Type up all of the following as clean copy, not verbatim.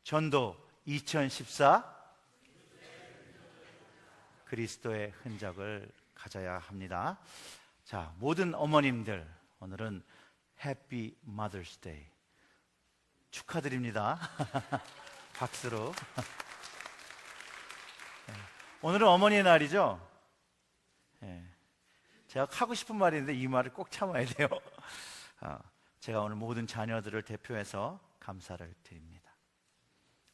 전도 2014 그리스도의 흔적을 가져야 합니다. 자, 모든 어머님들, 오늘은 해피 마더스 데이 축하드립니다. 박수로. 오늘은 어머니 날이죠. 제가 하고 싶은 말인데 이 말을 꼭 참아야 돼요. 제가 오늘 모든 자녀들을 대표해서 감사를 드립니다.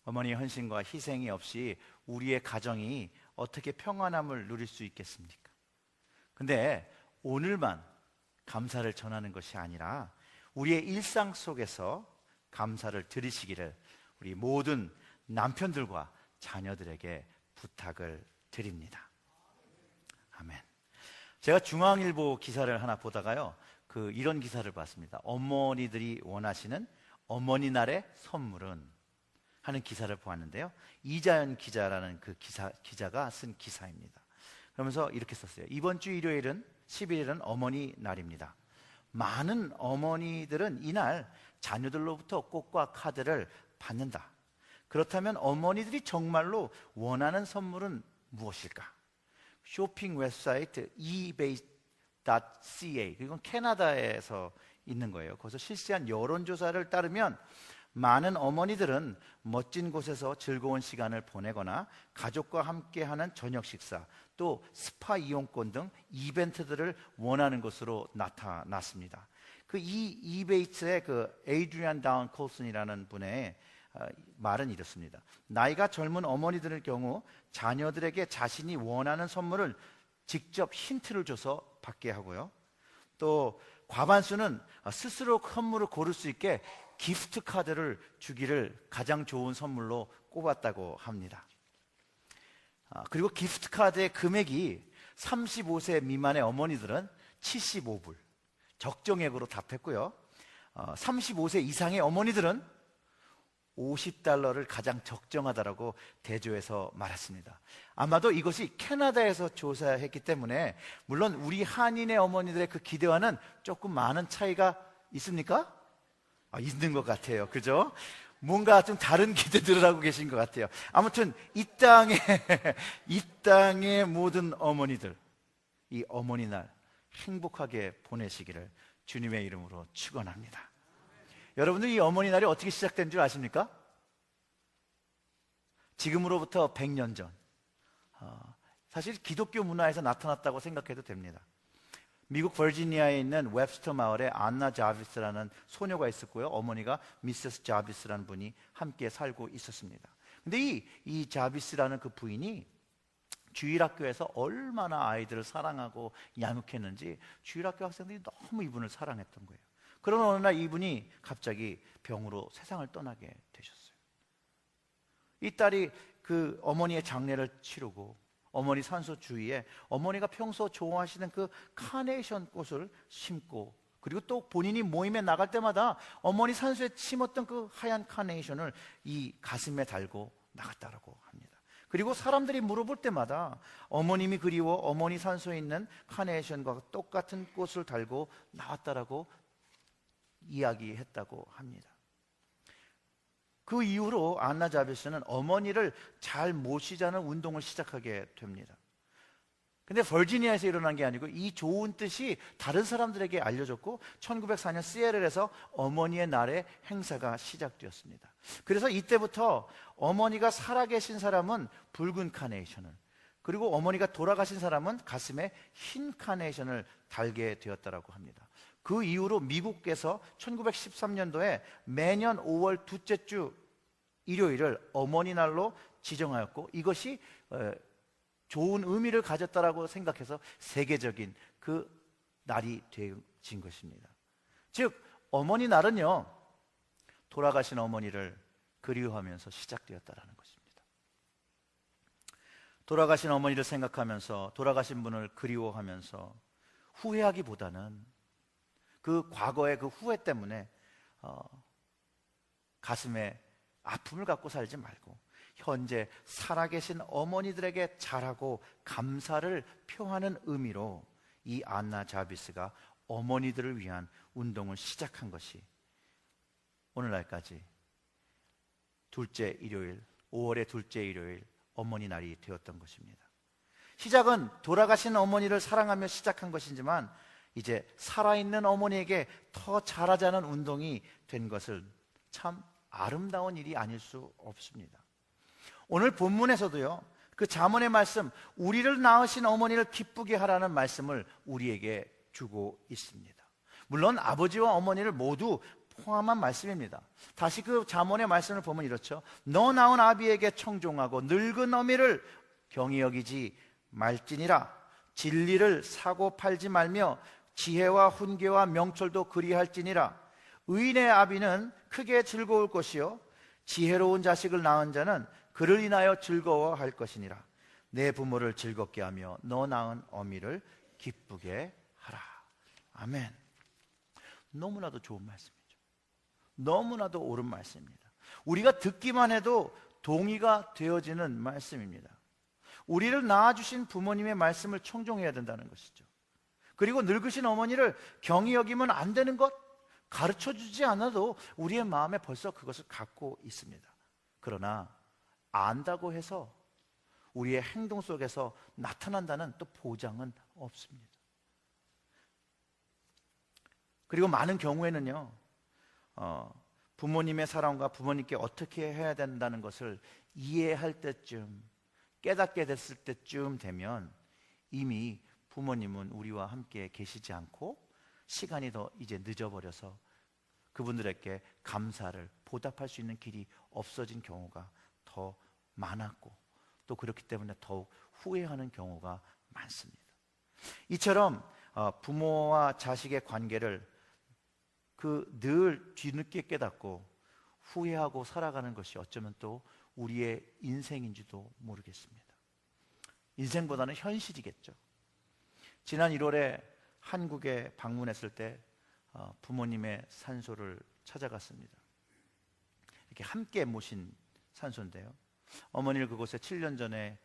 어머니의 헌신과 희생이 없이 우리의 가정이 어떻게 평안함을 누릴 수 있겠습니까? 근데 오늘만 감사를 전하는 것이 아니라 우리의 일상 속에서 감사를 드리시기를 우리 모든 남편들과 자녀들에게 부탁을 드립니다. 아멘. 제가 중앙일보 기사를 하나 보다가요, 이런 기사를 봤습니다. 어머니들이 원하시는 어머니날의 선물은 하는 기사를 보았는데요, 이자연 기자라는 그 기자가 쓴 기사입니다. 그러면서 이렇게 썼어요. 이번 주 일요일은 11일은 어머니 날입니다. 많은 어머니들은 이날 자녀들로부터 꽃과 카드를 받는다. 그렇다면 어머니들이 정말로 원하는 선물은 무엇일까? 쇼핑 웹사이트 ebay.ca, 이건 캐나다에서 있는 거예요. 거기서 실시한 여론조사를 따르면 많은 어머니들은 멋진 곳에서 즐거운 시간을 보내거나 가족과 함께하는 저녁 식사, 또 스파 이용권 등 이벤트들을 원하는 것으로 나타났습니다. 이베이츠의 에이드리안 다운 콜슨이라는 분의 말은 이렇습니다. 나이가 젊은 어머니들의 경우 자녀들에게 자신이 원하는 선물을 직접 힌트를 줘서 받게 하고요, 또 과반수는 스스로 선물을 고를 수 있게 기프트 카드를 주기를 가장 좋은 선물로 꼽았다고 합니다. 그리고 기프트 카드의 금액이 35세 미만의 어머니들은 75불 적정액으로 답했고요, 35세 이상의 어머니들은 $50를 가장 적정하다라고 대조해서 말했습니다. 아마도 이것이 캐나다에서 조사했기 때문에 물론 우리 한인의 어머니들의 그 기대와는 조금 많은 차이가 있습니까? 있는 것 같아요. 그죠? 뭔가 좀 다른 기대들을 하고 계신 것 같아요. 아무튼 이 땅의 모든 어머니들, 이 어머니날 행복하게 보내시기를 주님의 이름으로 축원합니다. 여러분들, 이 어머니날이 어떻게 시작된 줄 아십니까? 지금으로부터 100년 전, 사실 기독교 문화에서 나타났다고 생각해도 됩니다. 미국 버지니아에 있는 웹스터 마을에 안나 자비스라는 소녀가 있었고요, 어머니가 미세스 자비스라는 분이 함께 살고 있었습니다. 근데 이 자비스라는 그 부인이 주일학교에서 얼마나 아이들을 사랑하고 양육했는지 주일학교 학생들이 너무 이분을 사랑했던 거예요. 그런 어느 날 이분이 갑자기 병으로 세상을 떠나게 되셨어요. 이 딸이 그 어머니의 장례를 치르고 어머니 산소 주위에 어머니가 평소 좋아하시는 그 카네이션 꽃을 심고, 그리고 또 본인이 모임에 나갈 때마다 어머니 산소에 심었던 그 하얀 카네이션을 이 가슴에 달고 나갔다라고 합니다. 그리고 사람들이 물어볼 때마다 어머님이 그리워 어머니 산소에 있는 카네이션과 똑같은 꽃을 달고 나왔다라고 이야기했다고 합니다. 그 이후로 안나 자비스는 어머니를 잘 모시자는 운동을 시작하게 됩니다. 근데 버지니아에서 일어난 게 아니고 이 좋은 뜻이 다른 사람들에게 알려졌고 1904년 시애틀에서 어머니의 날의 행사가 시작되었습니다. 그래서 이때부터 어머니가 살아계신 사람은 붉은 카네이션을, 그리고 어머니가 돌아가신 사람은 가슴에 흰 카네이션을 달게 되었다고 합니다. 그 이후로 미국에서 1913년도에 매년 5월 둘째 주 일요일을 어머니 날로 지정하였고, 이것이 좋은 의미를 가졌다라고 생각해서 세계적인 그 날이 되어진 것입니다. 즉 어머니 날은요, 돌아가신 어머니를 그리워하면서 시작되었다라는 것입니다. 돌아가신 어머니를 생각하면서, 돌아가신 분을 그리워하면서 후회하기보다는 그 과거의 그 후회 때문에 가슴에 아픔을 갖고 살지 말고 현재 살아계신 어머니들에게 잘하고 감사를 표하는 의미로 이 안나 자비스가 어머니들을 위한 운동을 시작한 것이 오늘날까지 둘째 일요일, 5월의 둘째 일요일 어머니 날이 되었던 것입니다. 시작은 돌아가신 어머니를 사랑하며 시작한 것이지만 이제 살아있는 어머니에게 더 잘하자는 운동이 된 것을 참 아름다운 일이 아닐 수 없습니다. 오늘 본문에서도요, 그 잠언의 말씀, 우리를 낳으신 어머니를 기쁘게 하라는 말씀을 우리에게 주고 있습니다. 물론 아버지와 어머니를 모두 포함한 말씀입니다. 다시 그 잠언의 말씀을 보면 이렇죠. 너 낳은 아비에게 청종하고 늙은 어미를 경히 여기지 말지니라. 진리를 사고 팔지 말며 지혜와 훈계와 명철도 그리할지니라. 의인의 아비는 크게 즐거울 것이요 지혜로운 자식을 낳은 자는 그를 인하여 즐거워할 것이니라. 내 부모를 즐겁게 하며 너 낳은 어미를 기쁘게 하라. 아멘. 너무나도 좋은 말씀이죠. 너무나도 옳은 말씀입니다. 우리가 듣기만 해도 동의가 되어지는 말씀입니다. 우리를 낳아주신 부모님의 말씀을 청종해야 된다는 것이죠. 그리고 늙으신 어머니를 경히 여기면 안 되는 것 가르쳐주지 않아도 우리의 마음에 벌써 그것을 갖고 있습니다. 그러나 안다고 해서 우리의 행동 속에서 나타난다는 또 보장은 없습니다. 그리고 많은 경우에는요, 부모님의 사랑과 부모님께 어떻게 해야 된다는 것을 이해할 때쯤, 깨닫게 됐을 때쯤 되면 이미 부모님은 우리와 함께 계시지 않고 시간이 더 이제 늦어버려서 그분들에게 감사를 보답할 수 있는 길이 없어진 경우가 더 많았고, 또 그렇기 때문에 더욱 후회하는 경우가 많습니다. 이처럼 부모와 자식의 관계를 늘 뒤늦게 깨닫고 후회하고 살아가는 것이 어쩌면 또 우리의 인생인지도 모르겠습니다. 인생보다는 현실이겠죠. 지난 1월에 한국에 방문했을 때 부모님의 산소를 찾아갔습니다. 이렇게 함께 모신 산소인데요, 어머니를 그곳에 7년 전에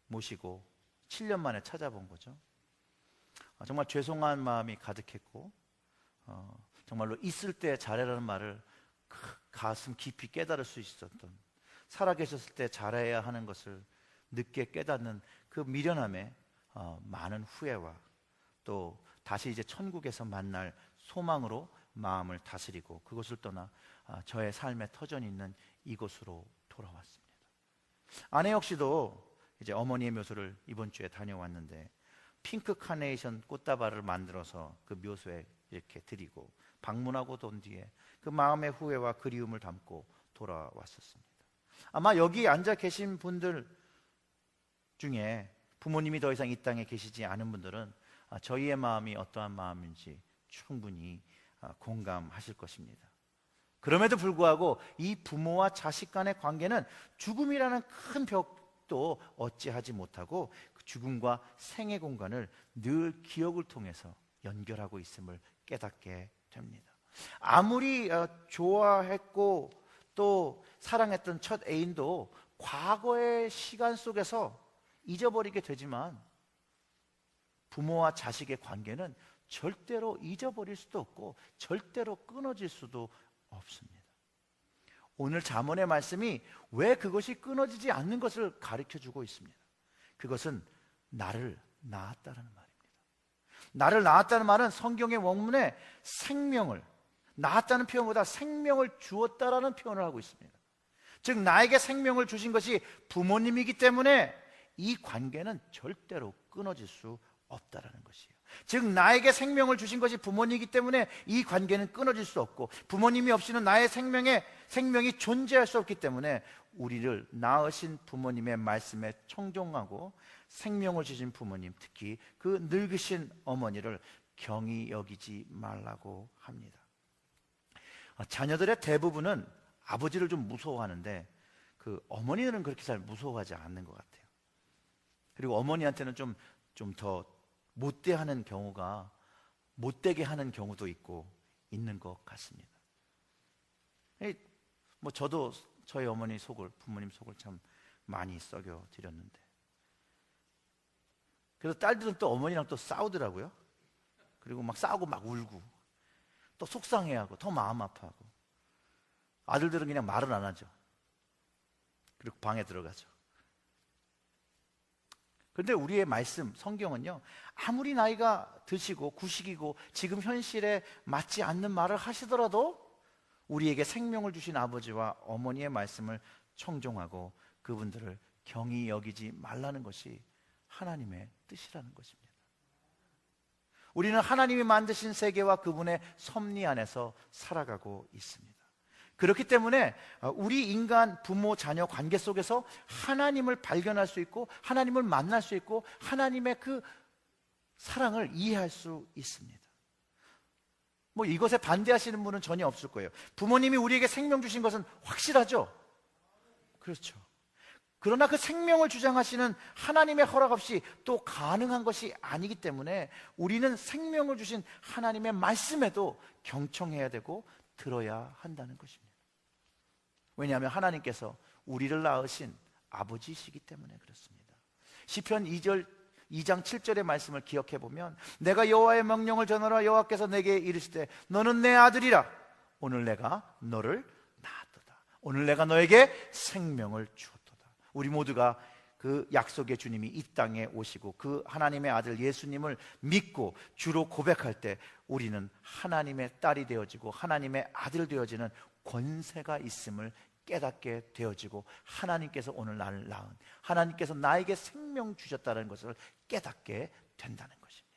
모시고 7년 만에 찾아본 거죠. 정말 죄송한 마음이 가득했고, 정말로 있을 때 잘해라는 말을 가슴 깊이 깨달을 수 있었던, 살아계셨을 때 잘해야 하는 것을 늦게 깨닫는 그 미련함에 많은 후회와 또 다시 이제 천국에서 만날 소망으로 마음을 다스리고 그곳을 떠나 저의 삶의 터전이 있는 이곳으로 돌아왔습니다. 아내 역시도 이제 어머니의 묘소를 이번 주에 다녀왔는데 핑크 카네이션 꽃다발을 만들어서 그 묘소에 이렇게 드리고 방문하고 돈 뒤에 그 마음의 후회와 그리움을 담고 돌아왔었습니다. 아마 여기 앉아 계신 분들 중에 부모님이 더 이상 이 땅에 계시지 않은 분들은 저희의 마음이 어떠한 마음인지 충분히 공감하실 것입니다. 그럼에도 불구하고 이 부모와 자식 간의 관계는 죽음이라는 큰 벽도 어찌하지 못하고 그 죽음과 생의 공간을 늘 기억을 통해서 연결하고 있음을 깨닫게 됩니다. 아무리 좋아했고 또 사랑했던 첫 애인도 과거의 시간 속에서 잊어버리게 되지만 부모와 자식의 관계는 절대로 잊어버릴 수도 없고 절대로 끊어질 수도 없습니다. 오늘 잠언의 말씀이 왜 그것이 끊어지지 않는 것을 가르쳐주고 있습니다. 그것은 나를 낳았다는 말입니다. 나를 낳았다는 말은 성경의 원문에 생명을, 낳았다는 표현보다 생명을 주었다라는 표현을 하고 있습니다. 즉 나에게 생명을 주신 것이 부모님이기 때문에 이 관계는 절대로 끊어질 수 없다라는 것이에요. 즉 나에게 생명을 주신 것이 부모님이기 때문에 이 관계는 끊어질 수 없고, 부모님이 없이는 나의 생명이 존재할 수 없기 때문에 우리를 낳으신 부모님의 말씀에 청종하고 생명을 주신 부모님, 특히 그 늙으신 어머니를 경히 여기지 말라고 합니다. 자녀들의 대부분은 아버지를 좀 무서워하는데 그 어머니는 그렇게 잘 무서워하지 않는 것 같아요. 그리고 어머니한테는 좀 더 못되게 하는 경우도 있고 있는 것 같습니다. 저도 저희 어머니 속을, 부모님 속을 참 많이 썩여 드렸는데, 그래서 딸들은 또 어머니랑 또 싸우더라고요. 그리고 막 싸우고 막 울고 또 속상해하고 더 마음 아파하고. 아들들은 그냥 말은 안 하죠. 그리고 방에 들어가죠. 그런데 우리의 말씀, 성경은요, 아무리 나이가 드시고 구식이고 지금 현실에 맞지 않는 말을 하시더라도 우리에게 생명을 주신 아버지와 어머니의 말씀을 청종하고 그분들을 경히 여기지 말라는 것이 하나님의 뜻이라는 것입니다. 우리는 하나님이 만드신 세계와 그분의 섭리 안에서 살아가고 있습니다. 그렇기 때문에 우리 인간 부모 자녀 관계 속에서 하나님을 발견할 수 있고 하나님을 만날 수 있고 하나님의 그 사랑을 이해할 수 있습니다. 뭐 이것에 반대하시는 분은 전혀 없을 거예요. 부모님이 우리에게 생명 주신 것은 확실하죠? 그렇죠. 그러나 그 생명을 주장하시는 하나님의 허락 없이 또 가능한 것이 아니기 때문에 우리는 생명을 주신 하나님의 말씀에도 경청해야 되고 들어야 한다는 것입니다. 왜냐하면 하나님께서 우리를 낳으신 아버지이시기 때문에 그렇습니다. 시편 2장 7절의 말씀을 기억해 보면 내가 여호와의 명령을 전하라 여호와께서 내게 이르시되 너는 내 아들이라 오늘 내가 너를 낳았도다. 오늘 내가 너에게 생명을 주었도다. 우리 모두가 그 약속의 주님이 이 땅에 오시고 그 하나님의 아들 예수님을 믿고 주로 고백할 때 우리는 하나님의 딸이 되어지고 하나님의 아들 되어지는 권세가 있음을 깨닫게 되어지고 하나님께서 오늘 나를 낳은 하나님께서 나에게 생명 주셨다는 것을 깨닫게 된다는 것입니다.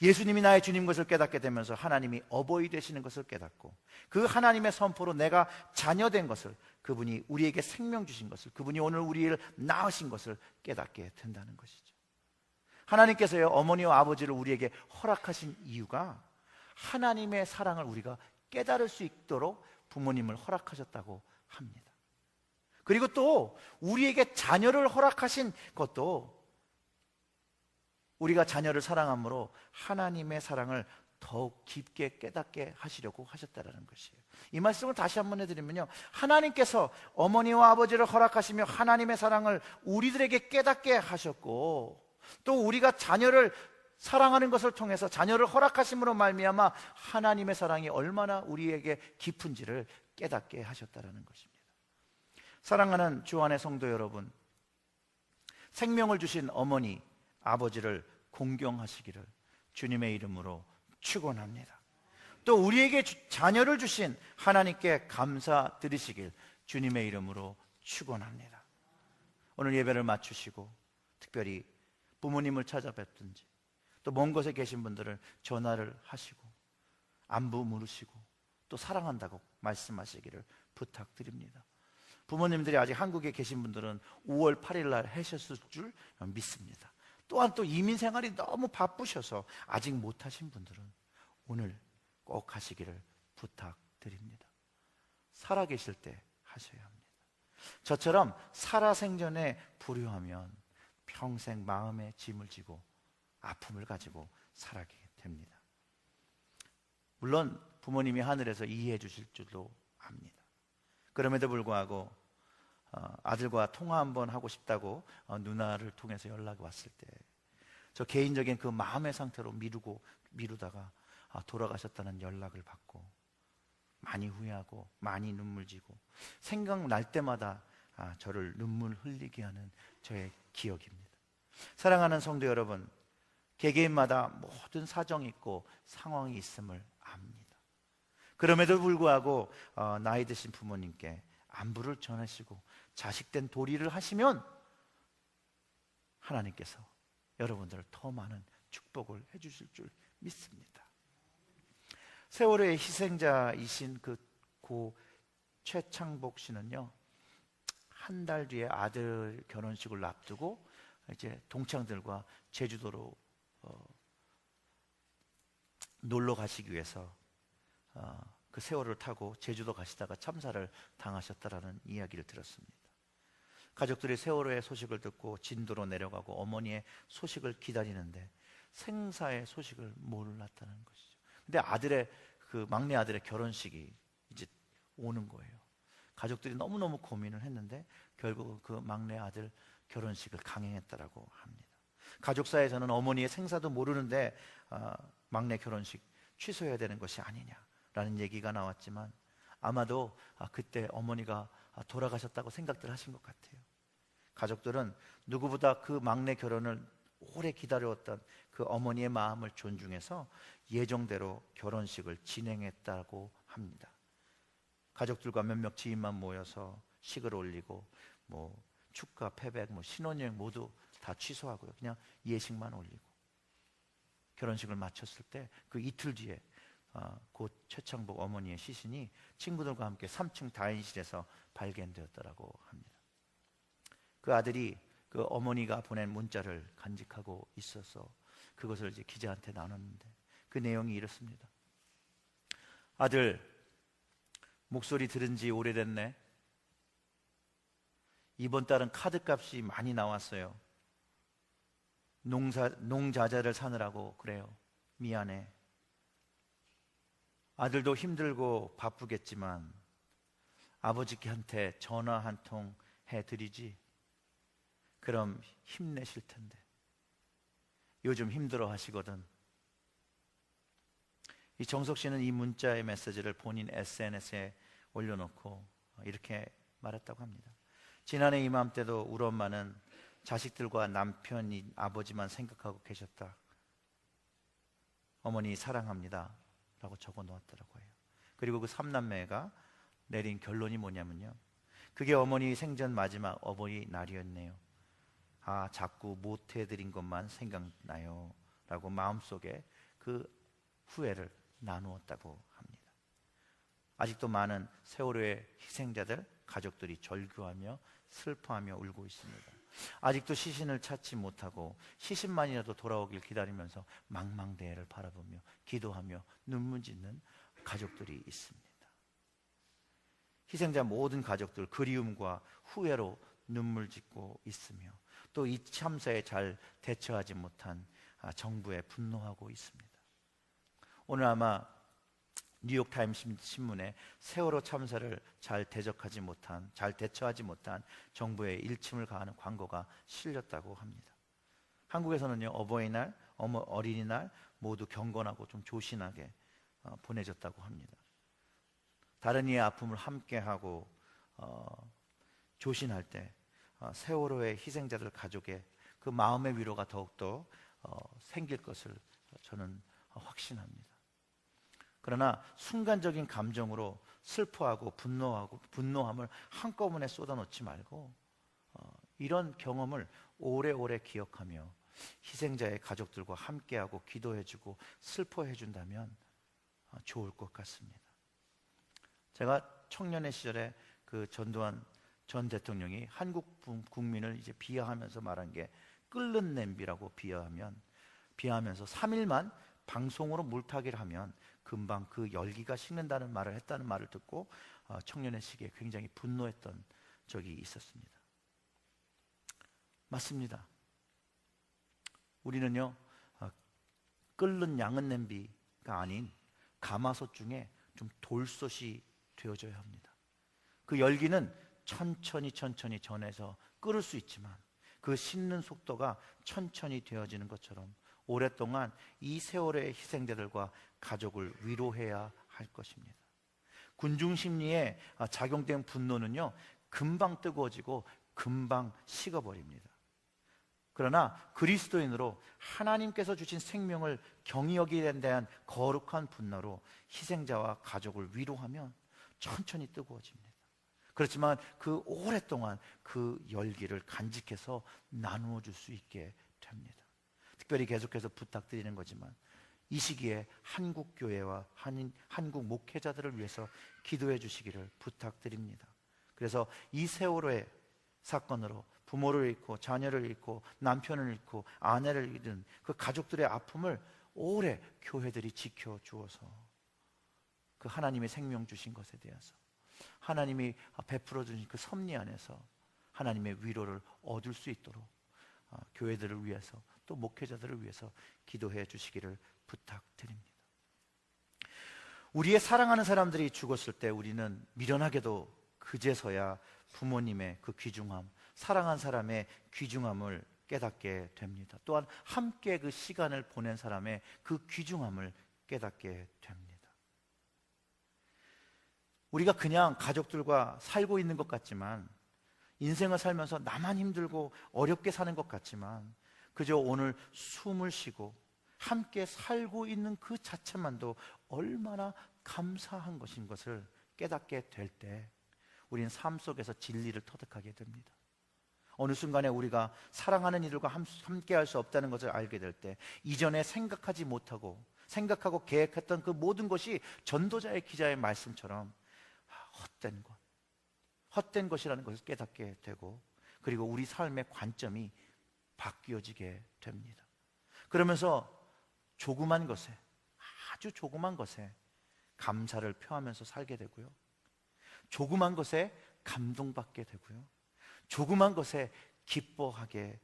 예수님이 나의 주님 것을 깨닫게 되면서 하나님이 어버이 되시는 것을 깨닫고 그 하나님의 선포로 내가 자녀된 것을 그분이 우리에게 생명 주신 것을 그분이 오늘 우리를 낳으신 것을 깨닫게 된다는 것이죠. 하나님께서요 어머니와 아버지를 우리에게 허락하신 이유가 하나님의 사랑을 우리가 깨달을 수 있도록 부모님을 허락하셨다고 합니다. 그리고 또 우리에게 자녀를 허락하신 것도 우리가 자녀를 사랑함으로 하나님의 사랑을 더욱 깊게 깨닫게 하시려고 하셨다는 것이에요. 이 말씀을 다시 한번 해드리면요, 하나님께서 어머니와 아버지를 허락하시며 하나님의 사랑을 우리들에게 깨닫게 하셨고 또 우리가 자녀를 사랑하는 것을 통해서 자녀를 허락하심으로 말미암아 하나님의 사랑이 얼마나 우리에게 깊은지를 깨닫게 하셨다는 것입니다. 사랑하는 주 안의 성도 여러분, 생명을 주신 어머니, 아버지를 공경하시기를 주님의 이름으로 축원합니다. 또 우리에게 자녀를 주신 하나님께 감사드리시길 주님의 이름으로 축원합니다. 오늘 예배를 마치시고 특별히 부모님을 찾아뵙든지 또 먼 곳에 계신 분들을 전화를 하시고 안부 물으시고 또 사랑한다고 말씀하시기를 부탁드립니다. 부모님들이 아직 한국에 계신 분들은 5월 8일 날 하셨을 줄 믿습니다. 또한 또 이민 생활이 너무 바쁘셔서 아직 못하신 분들은 오늘 꼭 하시기를 부탁드립니다. 살아계실 때 하셔야 합니다. 저처럼 살아생전에 불효하면 평생 마음에 짐을 지고 아픔을 가지고 살아가게 됩니다. 물론 부모님이 하늘에서 이해해 주실 줄도 압니다. 그럼에도 불구하고 아들과 통화 한번 하고 싶다고 누나를 통해서 연락이 왔을 때 저 개인적인 그 마음의 상태로 미루다가 돌아가셨다는 연락을 받고 많이 후회하고 많이 눈물 지고 생각날 때마다 저를 눈물 흘리게 하는 저의 기억입니다. 사랑하는 성도 여러분, 개개인마다 모든 사정이 있고 상황이 있음을 압니다. 그럼에도 불구하고 나이 드신 부모님께 안부를 전하시고 자식된 도리를 하시면 하나님께서 여러분들을 더 많은 축복을 해주실 줄 믿습니다. 세월호의 희생자이신 그 고 최창복 씨는요, 한 달 뒤에 아들 결혼식을 앞두고 이제 동창들과 제주도로 놀러 가시기 위해서 그 세월을 타고 제주도 가시다가 참사를 당하셨다라는 이야기를 들었습니다. 가족들이 세월호의 소식을 듣고 진도로 내려가고 어머니의 소식을 기다리는데 생사의 소식을 몰랐다는 것이죠. 근데 그 막내 아들의 결혼식이 이제 오는 거예요. 가족들이 너무너무 고민을 했는데 결국 그 막내 아들 결혼식을 강행했다라고 합니다. 가족사에서는 어머니의 생사도 모르는데 막내 결혼식 취소해야 되는 것이 아니냐라는 얘기가 나왔지만 아마도 그때 어머니가 돌아가셨다고 생각들 하신 것 같아요. 가족들은 누구보다 그 막내 결혼을 오래 기다려왔던 그 어머니의 마음을 존중해서 예정대로 결혼식을 진행했다고 합니다. 가족들과 몇몇 지인만 모여서 식을 올리고 축가, 패백, 신혼여행 모두 다 취소하고요. 그냥 예식만 올리고 결혼식을 마쳤을 때 그 이틀 뒤에 곧 최창복 어머니의 시신이 친구들과 함께 3층 다인실에서 발견되었다고 합니다. 그 아들이 그 어머니가 보낸 문자를 간직하고 있어서 그것을 이제 기자한테 나눴는데 그 내용이 이렇습니다. 아들, 목소리 들은 지 오래됐네. 이번 달은 카드값이 많이 나왔어요. 농자재를 사느라고 그래요. 미안해. 아들도 힘들고 바쁘겠지만 아버지한테 전화 한 통 해드리지. 그럼 힘내실 텐데. 요즘 힘들어 하시거든. 이 정석 씨는 이 문자의 메시지를 본인 SNS에 올려놓고 이렇게 말했다고 합니다. 지난해 이맘때도 우리 엄마는 자식들과 남편인 아버지만 생각하고 계셨다. 어머니 사랑합니다 라고 적어 놓았더라고 해요. 그리고 그 3남매가 내린 결론이 뭐냐면요, 그게 어머니 생전 마지막 어버이날이었네요. 자꾸 못해드린 것만 생각나요 라고 마음속에 그 후회를 나누었다고 합니다. 아직도 많은 세월호의 희생자들 가족들이 절규하며 슬퍼하며 울고 있습니다. 아직도 시신을 찾지 못하고 시신만이라도 돌아오길 기다리면서 망망대해를 바라보며 기도하며 눈물 짓는 가족들이 있습니다. 희생자 모든 가족들 그리움과 후회로 눈물 짓고 있으며 또 이 참사에 잘 대처하지 못한 정부에 분노하고 있습니다. 오늘 아마 뉴욕타임스 신문에 세월호 참사를 잘 대처하지 못한 정부의 일침을 가하는 광고가 실렸다고 합니다. 한국에서는요, 어버이날, 어린이날 모두 경건하고 좀 조신하게 보내졌다고 합니다. 다른 이의 아픔을 함께하고 조신할 때 세월호의 희생자들 가족의 그 마음의 위로가 더욱더 생길 것을 저는 확신합니다. 그러나 순간적인 감정으로 슬퍼하고 분노함을 한꺼번에 쏟아놓지 말고 이런 경험을 오래오래 기억하며 희생자의 가족들과 함께하고 기도해주고 슬퍼해준다면 좋을 것 같습니다. 제가 청년의 시절에 그 전두환 전 대통령이 한국 국민을 이제 비하하면서 말한 게 끓는 냄비라고 비하하면서 3일만 방송으로 물타기를 하면 금방 그 열기가 식는다는 말을 했다는 말을 듣고 청년의 시기에 굉장히 분노했던 적이 있었습니다. 맞습니다. 우리는요, 끓는 양은 냄비가 아닌 가마솥 중에 좀 돌솥이 되어져야 합니다. 그 열기는 천천히 전해서 끓을 수 있지만 그 식는 속도가 천천히 되어지는 것처럼 오랫동안 이 세월의 희생자들과 가족을 위로해야 할 것입니다. 군중 심리에 작용된 분노는요, 금방 뜨거워지고 금방 식어버립니다. 그러나 그리스도인으로 하나님께서 주신 생명을 경히 여기에 대한 거룩한 분노로 희생자와 가족을 위로하면 천천히 뜨거워집니다. 그렇지만 그 오랫동안 그 열기를 간직해서 나누어 줄 수 있게 됩니다. 특별히 계속해서 부탁드리는 거지만 이 시기에 한국 교회와 한국 목회자들을 위해서 기도해 주시기를 부탁드립니다. 그래서 이 세월호의 사건으로 부모를 잃고 자녀를 잃고 남편을 잃고 아내를 잃은 그 가족들의 아픔을 오래 교회들이 지켜주어서 그 하나님의 생명 주신 것에 대해서 하나님이 베풀어 주신 그 섭리 안에서 하나님의 위로를 얻을 수 있도록 교회들을 위해서 또 목회자들을 위해서 기도해 주시기를 부탁드립니다. 우리의 사랑하는 사람들이 죽었을 때 우리는 미련하게도 그제서야 부모님의 그 귀중함, 사랑한 사람의 귀중함을 깨닫게 됩니다. 또한 함께 그 시간을 보낸 사람의 그 귀중함을 깨닫게 됩니다. 우리가 그냥 가족들과 살고 있는 것 같지만, 인생을 살면서 나만 힘들고 어렵게 사는 것 같지만, 그저 오늘 숨을 쉬고 함께 살고 있는 그 자체만도 얼마나 감사한 것인 것을 깨닫게 될 때 우리는 삶 속에서 진리를 터득하게 됩니다. 어느 순간에 우리가 사랑하는 이들과 함께 할 수 없다는 것을 알게 될 때, 이전에 생각하지 못하고 생각하고 계획했던 그 모든 것이 전도자의 기자의 말씀처럼 헛된 것이라는 것을 깨닫게 되고, 그리고 우리 삶의 관점이 바뀌어지게 됩니다. 그러면서 조그만 것에, 아주 조그만 것에 감사를 표하면서 살게 되고요, 조그만 것에 감동받게 되고요, 조그만 것에 기뻐하게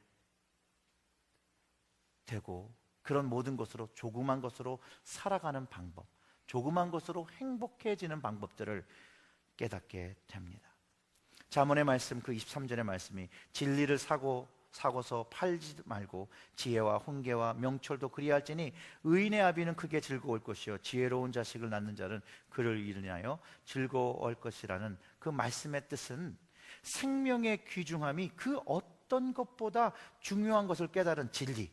되고, 그런 모든 것으로, 조그만 것으로 살아가는 방법, 조그만 것으로 행복해지는 방법들을 깨닫게 됩니다. 잠언의 말씀, 그 23절의 말씀이 진리를 사고서 팔지 말고 지혜와 훈계와 명철도 그리할지니 의인의 아비는 크게 즐거울 것이요 지혜로운 자식을 낳는 자는 그를 이르냐여 즐거워할 것이라는 그 말씀의 뜻은, 생명의 귀중함이 그 어떤 것보다 중요한 것을 깨달은 진리,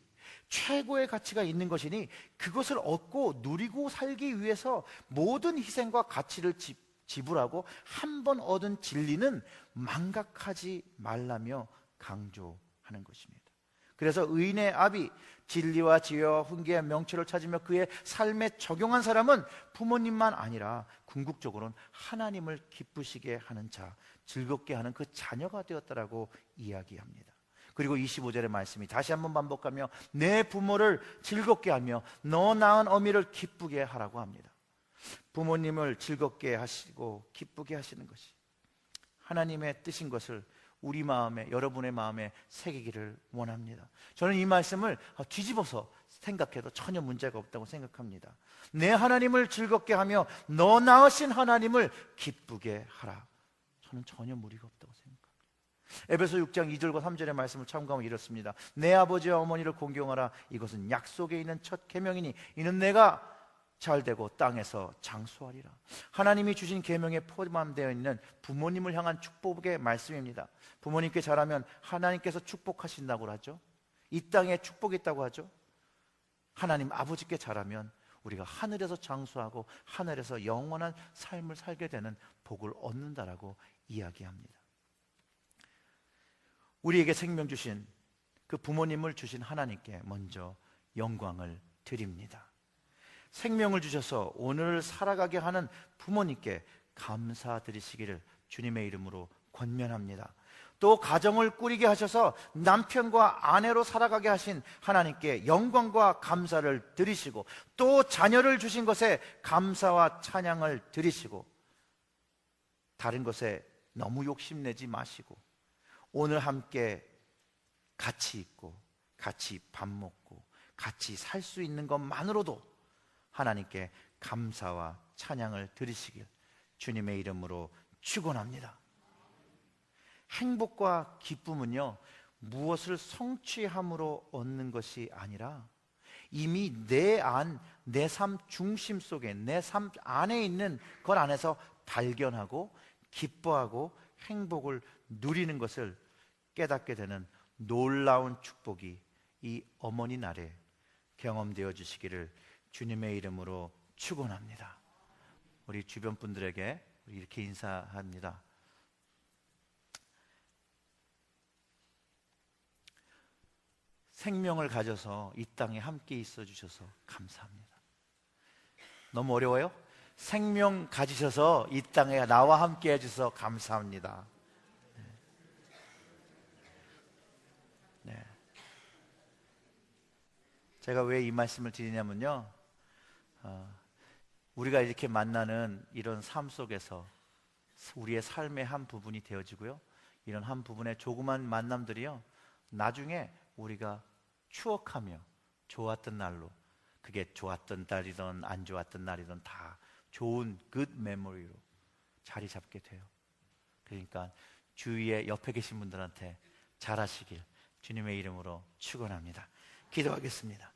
최고의 가치가 있는 것이니 그것을 얻고 누리고 살기 위해서 모든 희생과 가치를 지불하고 한 번 얻은 진리는 망각하지 말라며 강조하는 것입니다. 그래서 의인의 아비, 진리와 지혜와 훈계와 명철을 찾으며 그의 삶에 적용한 사람은 부모님만 아니라 궁극적으로는 하나님을 기쁘시게 하는 자, 즐겁게 하는 그 자녀가 되었다라고 이야기합니다. 그리고 25절의 말씀이 다시 한번 반복하며 내 부모를 즐겁게 하며 너 낳은 어미를 기쁘게 하라고 합니다. 부모님을 즐겁게 하시고 기쁘게 하시는 것이 하나님의 뜻인 것을 우리 마음에, 여러분의 마음에 새기기를 원합니다. 저는 이 말씀을 뒤집어서 생각해도 전혀 문제가 없다고 생각합니다. 내 하나님을 즐겁게 하며 너 낳으신 하나님을 기쁘게 하라. 저는 전혀 무리가 없다고 생각합니다. 에베소 6장 2절과 3절의 말씀을 참고하면 이렇습니다. 내 아버지와 어머니를 공경하라. 이것은 약속에 있는 첫 계명이니 이는 내가 잘되고 땅에서 장수하리라. 하나님이 주신 계명에 포함되어 있는 부모님을 향한 축복의 말씀입니다. 부모님께 잘하면 하나님께서 축복하신다고 하죠. 이 땅에 축복이 있다고 하죠. 하나님 아버지께 잘하면 우리가 하늘에서 장수하고 하늘에서 영원한 삶을 살게 되는 복을 얻는다라고 이야기합니다. 우리에게 생명 주신 그 부모님을 주신 하나님께 먼저 영광을 드립니다. 생명을 주셔서 오늘 살아가게 하는 부모님께 감사드리시기를 주님의 이름으로 권면합니다. 또 가정을 꾸리게 하셔서 남편과 아내로 살아가게 하신 하나님께 영광과 감사를 드리시고, 또 자녀를 주신 것에 감사와 찬양을 드리시고, 다른 것에 너무 욕심내지 마시고 오늘 함께 같이 있고 같이 밥 먹고 같이 살 수 있는 것만으로도 하나님께 감사와 찬양을 드리시길 주님의 이름으로 축원합니다. 행복과 기쁨은요, 무엇을 성취함으로 얻는 것이 아니라 이미 내 삶 중심 속에, 내 삶 안에 있는 것 안에서 발견하고 기뻐하고 행복을 누리는 것을 깨닫게 되는 놀라운 축복이 이 어머니 날에 경험되어 주시기를 주님의 이름으로 축원합니다. 우리 주변 분들에게 이렇게 인사합니다. 생명을 가져서 이 땅에 함께 있어 주셔서 감사합니다. 너무 어려워요? 생명 가지셔서 이 땅에 나와 함께 해주셔서 감사합니다. 네. 제가 왜 이 말씀을 드리냐면요, 우리가 이렇게 만나는 이런 삶 속에서 우리의 삶의 한 부분이 되어지고요, 이런 한 부분의 조그만 만남들이요, 나중에 우리가 추억하며 좋았던 날로, 그게 좋았던 날이든 안 좋았던 날이든 다 좋은 good memory로 자리 잡게 돼요. 그러니까 주위에 옆에 계신 분들한테 잘하시길 주님의 이름으로 축원합니다. 기도하겠습니다.